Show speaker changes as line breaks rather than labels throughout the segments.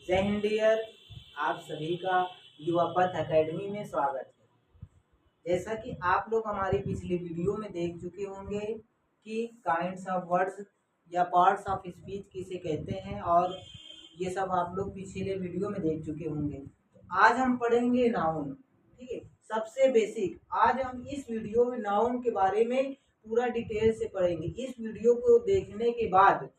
जय हिंद डियर। आप सभी का युवा पथ एकेडमी में स्वागत है। जैसा कि आप लोग हमारी पिछली वीडियो में देख चुके होंगे कि काइंड्स ऑफ वर्ड्स या पार्ट्स ऑफ स्पीच किसे कहते हैं, और ये सब आप लोग पिछले वीडियो में देख चुके होंगे। तो आज हम पढ़ेंगे नाउन। ठीक है, सबसे बेसिक आज हम इस वीडियो में नाउन के बारे में पूरा डिटेल से पढ़ेंगे। इस वीडियो को देखने के बाद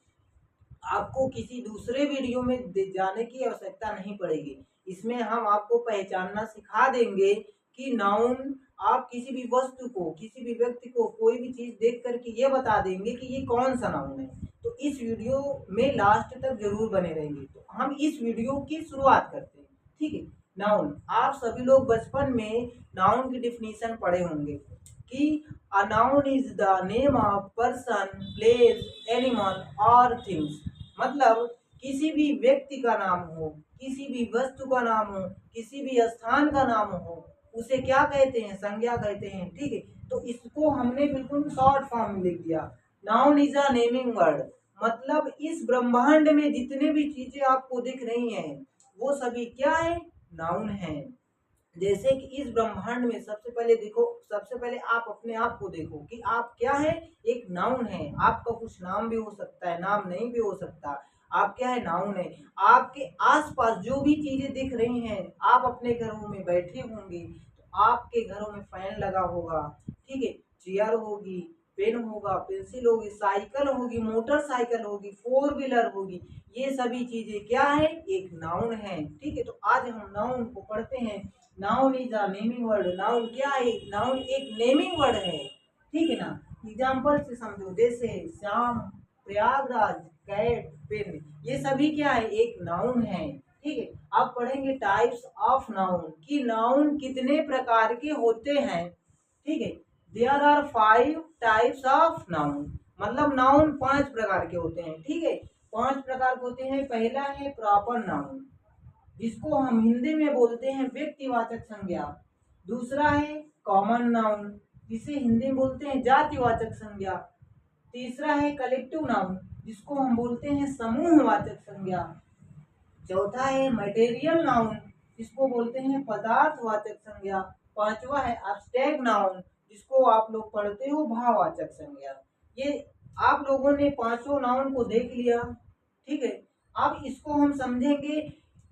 आपको किसी दूसरे वीडियो में जाने की आवश्यकता नहीं पड़ेगी। इसमें हम आपको पहचानना सिखा देंगे कि नाउन, आप किसी भी वस्तु को, किसी भी व्यक्ति को, कोई भी चीज देख करके ये बता देंगे कि ये कौन सा नाउन है। तो इस वीडियो में लास्ट तक जरूर बने रहेंगे। तो हम इस वीडियो की शुरुआत करते हैं। ठीक है, नाउन, आप सभी लोग बचपन में नाउन की डिफिनीशन पढ़े होंगे कि a noun is the name of person, place, animal और थिंग्स। मतलब किसी भी व्यक्ति का नाम हो, किसी भी वस्तु का नाम हो, किसी भी स्थान का नाम हो, उसे क्या कहते हैं? संज्ञा कहते हैं। ठीक है, तो इसको हमने बिल्कुल शॉर्ट फॉर्म में लिख दिया। Noun is a naming word. मतलब इस ब्रह्मांड में जितने भी चीजें आपको दिख रही हैं वो सभी क्या है? नाउन है। जैसे कि इस ब्रह्मांड में सबसे पहले देखो, सबसे पहले आप अपने आप को देखो कि आप क्या है? एक नाउन है। आपका कुछ नाम भी हो सकता है, नाम नहीं भी हो सकता। आप क्या है? नाउन है। आपके आसपास जो भी चीजें दिख रही हैं, आप अपने घरों में बैठे होंगे तो आपके घरों में फैन लगा होगा, ठीक है, चेयर होगी, पेन होगा, पेंसिल होगी, साइकिल होगी, मोटरसाइकिल होगी, फोर व्हीलर होगी। ये सभी चीजें क्या है? एक नाउन है। ठीक है, तो आज हम नाउन को पढ़ते हैं। Noun is a naming word. Noun क्या है? नाउन एक नेमिंग वर्ड है। ठीक है ना? एग्जाम्पल से समझो, जैसे श्याम, प्रयागराज, कैट, पेन, ये सभी क्या है? एक नाउन है। ठीक है, आप पढ़ेंगे टाइप्स ऑफ नाउन कि नाउन कितने प्रकार के होते हैं। ठीक है, there are 5 types of noun. मतलब नाउन 5 प्रकार के होते हैं। ठीक है, 5 प्रकार के होते हैं। पहला है प्रॉपर नाउन, जिसको हम हिंदी में बोलते हैं व्यक्तिवाचक संज्ञा। दूसरा है कॉमन नाउन, जिसे हिंदी में बोलते हैं जातिवाचक संज्ञा। तीसरा है कलेक्टिव नाउन, जिसको हम बोलते हैं समूहवाचक संज्ञा। चौथा है मटेरियल नाउन, जिसको बोलते हैं पदार्थवाचक संज्ञा। पांचवा है एब्स्ट्रैक्ट नाउन, जिसको आप लोग पढ़ते हो भाववाचक संज्ञा। ये आप लोगों ने पांचों नाउन को देख लिया। ठीक है, अब इसको हम समझेंगे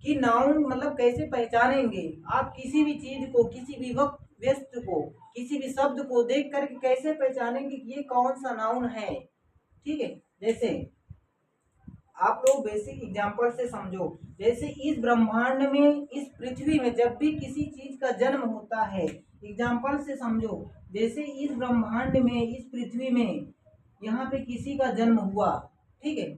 कि नाउन मतलब कैसे पहचानेंगे। आप किसी भी चीज को, किसी भी वक्त व्यस्त को, किसी भी शब्द को देख करके कैसे पहचानेंगे कि ये कौन सा नाउन है। ठीक है, जैसे आप लोग बेसिक एग्जांपल से समझो। जैसे इस ब्रह्मांड में, इस पृथ्वी में जब भी किसी चीज का जन्म होता है, एग्जांपल से समझो, जैसे इस ब्रह्मांड में, इस पृथ्वी में यहाँ पे किसी का जन्म हुआ। ठीक है,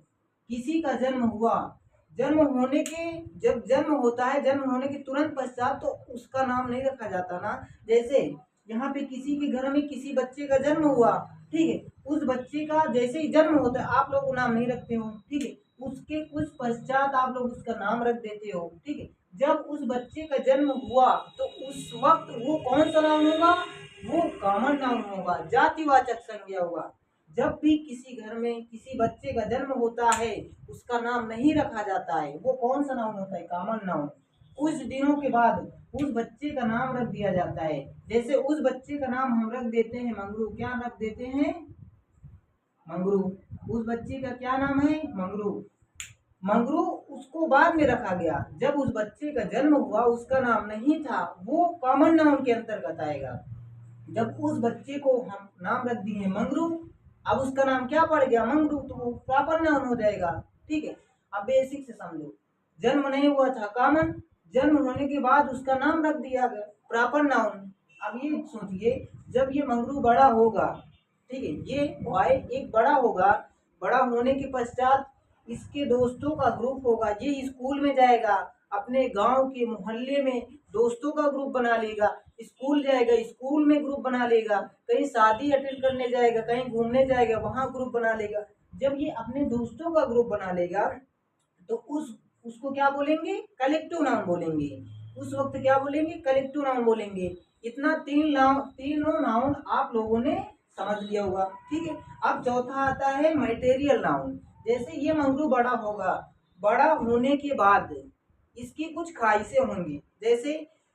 किसी का जन्म हुआ, जन्म होने के, जब जन्म होता है, जन्म होने के तुरंत पश्चात तो उसका नाम नहीं रखा जाता ना। जैसे यहाँ पे किसी के घर में किसी बच्चे का जन्म हुआ, ठीक है, उस बच्चे का जैसे ही जन्म होता है आप लोग नाम नहीं रखते हो। ठीक है, उसके कुछ पश्चात आप लोग उसका नाम रख देते हो। ठीक है, जब उस बच्चे का जन्म हुआ तो उस वक्त वो कौन सा नाम होगा? वो कॉमन नाउन होगा, जातिवाचक संज्ञा होगा। जब भी किसी घर में किसी बच्चे का जन्म होता है उसका नाम नहीं रखा जाता है, वो कौन सा नाउन होता है? Common noun. कुछ दिनों के बाद उस बच्चे का नाम रख दिया जाता है। जैसे उस बच्चे का नाम हम रख देते हैं मंगरू। क्या रख देते हैं? मंगरू। उस बच्चे का क्या नाम है? मंगरू। मंगरू उसको बाद में रखा गया, जब उस बच्चे का जन्म हुआ उसका नाम नहीं था, वो कॉमन नाउन के अंतर्गत आएगा। जब उस बच्चे को हम नाम रख दिए मंगरू, अब उसका नाम क्या पड़ गया? मंगरू, तो वो प्रॉपर नाउन हो जाएगा। ठीक है, अब बेसिक से समझो, जन्म नहीं हुआ था कॉमन, जन्म होने के बाद उसका नाम रख दिया गया प्रॉपर नाउन। अब ये सोचिए, जब ये मंगरू बड़ा होगा, ठीक है, ये बॉय एक बड़ा होगा, बड़ा होने के पश्चात इसके दोस्तों का ग्रुप होगा, ये स्कूल में जाएगा, अपने गांव के मोहल्ले में दोस्तों का ग्रुप बना लेगा, स्कूल जाएगा, स्कूल में ग्रुप बना लेगा, कहीं शादी अटेंड करने जाएगा, कहीं घूमने जाएगा, वहां ग्रुप बना लेगा। जब ये अपने दोस्तों का ग्रुप बना लेगा तो उसको क्या बोलेंगे? कलेक्टिव नाउन बोलेंगे। उस वक्त क्या बोलेंगे? कलेक्टिव नाउन बोलेंगे। इतना तीनों नाउन आप लोगों ने समझ लिया होगा। ठीक है, अब चौथा आता है मटेरियल नाउन। जैसे ये मंगरू बड़ा होगा, बड़ा होने के बाद इसकी कुछ ख्वाहिशें होंगी। जैसे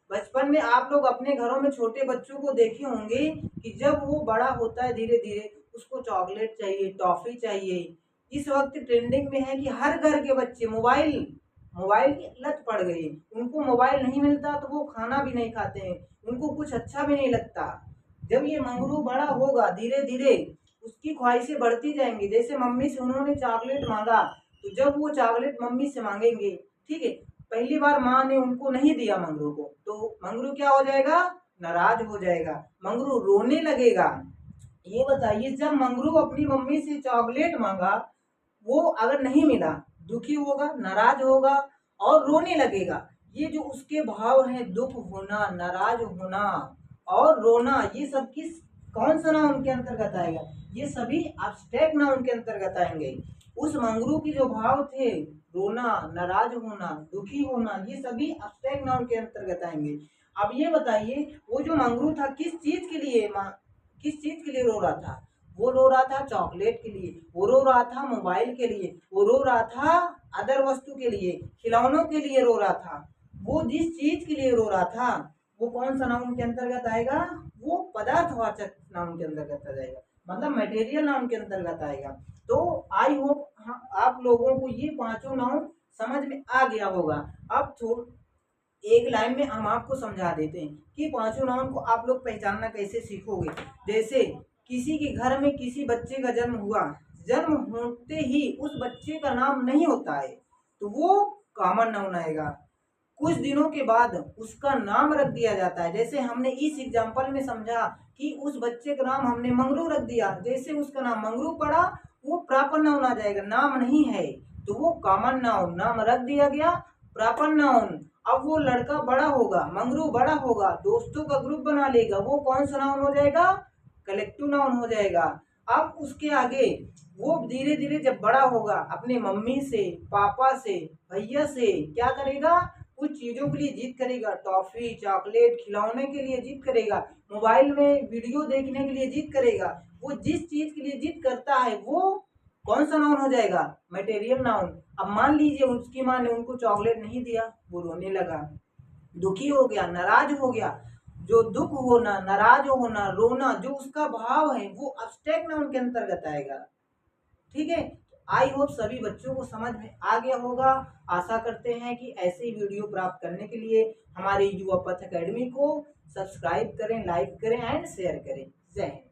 बचपन में आप लोग अपने घरों में छोटे बच्चों को देखे होंगे कि जब वो बड़ा होता है धीरे धीरे उसको चॉकलेट चाहिए, टॉफी चाहिए। इस वक्त ट्रेंडिंग में है कि हर घर के बच्चे मोबाइल मोबाइल की लत पड़ गई। उनको मोबाइल नहीं मिलता तो वो खाना भी नहीं खाते हैं, उनको कुछ अच्छा भी नहीं लगता। जब ये मंगरू बड़ा होगा धीरे धीरे उसकी ख्वाहिशें बढ़ती जाएंगी। जैसे मम्मी से उन्होंने चॉकलेट मांगा, तो जब वो चॉकलेट मम्मी से मांगेंगे, ठीक है, पहली बार माँ ने उनको नहीं दिया मंगरू को, तो मंगरू क्या हो जाएगा, नाराज हो जाएगा, मंगरू रोने लगेगा। ये बताइए जब मंगरू अपनी मम्मी से चॉकलेट मांगा, वो अगर नहीं मिला दुखी होगा, नाराज होगा और रोने लगेगा। ये जो उसके भाव हैं, दुख होना, नाराज होना और रोना, ये सब किस कौन सा नाउन के अंतर्गत आएगा, ये सभी एब्स्ट्रैक्ट नाउन के अंतर्गत आएंगे। उस मंगरू की जो भाव थे, रोना, नाराज होना, दुखी होना, ये सभी एब्स्ट्रैक्ट नाउन के अंतर्गत आएंगे। अब ये बताइए वो जो मंगरू था किस चीज के लिए रो रहा था, वो रो रहा था चॉकलेट के लिए, वो रो रहा था मोबाइल के लिए, वो रो रहा था अदर वस्तु के लिए, खिलौनों के लिए रो रहा था। वो जिस चीज के लिए रो रहा था वो कौन सा नाउन के अंतर्गत आएगा, वो पदार्थवाचक नाउन के अंतर्गत आ जाएगा, मतलब मटेरियल नाउन के अंतर्गत आएगा। तो आई होप आप लोगों को ये पांचों नाउन समझ में आ गया होगा। अब एक लाइन में हम आपको समझा देते हैं कि पांचों नाउन को आप लोग पहचानना कैसे सीखोगे। जैसे किसी के घर में किसी बच्चे का जन्म हुआ, जन्म होते ही उस बच्चे का नाम नहीं होता है तो वो कॉमन नाउन आएगा। कुछ दिनों के बाद उसका नाम रख दिया जाता है। जैसे हमने इस एग्जाम्पल में समझा कि उस बच्चे का नाम हमने मंगरू रख दिया, जैसे उसका नाम मंगरू पड़ा वो प्रॉपर नाउन आ जाएगा, नाम नहीं है तो वो कॉमन नाउन, नाम रख दिया गया प्रॉपर नाउन। अब वो लड़का बड़ा होगा, मंगरू बड़ा होगा, दोस्तों का ग्रुप बना लेगा, वो कौन सा नाउन हो जाएगा, कलेक्टिव नाउन हो जाएगा। अब उसके आगे वो धीरे धीरे जब बड़ा होगा अपने मम्मी से, पापा से, भैया से क्या करेगा, कुछ चीजों के लिए जिद करेगा, टॉफी, चॉकलेट, खिलौने के लिए जिद करेगा, मोबाइल में वीडियो देखने के लिए जिद करेगा। वो जिस चीज के लिए जिद करता है वो कौन सा नाउन हो जाएगा, मटेरियल नाउन। अब मान लीजिए उसकी माँ ने उनको चॉकलेट नहीं दिया, वो रोने लगा, दुखी हो गया, नाराज हो गया। जो दुख होना, नाराज होना, रोना, जो उसका भाव है वो एब्स्ट्रैक्ट नाउन के अंतर्गत आएगा। ठीक है, आई होप सभी बच्चों को समझ में आ गया होगा। आशा करते हैं कि ऐसे ही वीडियो प्राप्त करने के लिए हमारे युवा पथ अकेडमी को सब्सक्राइब करें, लाइक करें एंड शेयर करें। जय हिंद।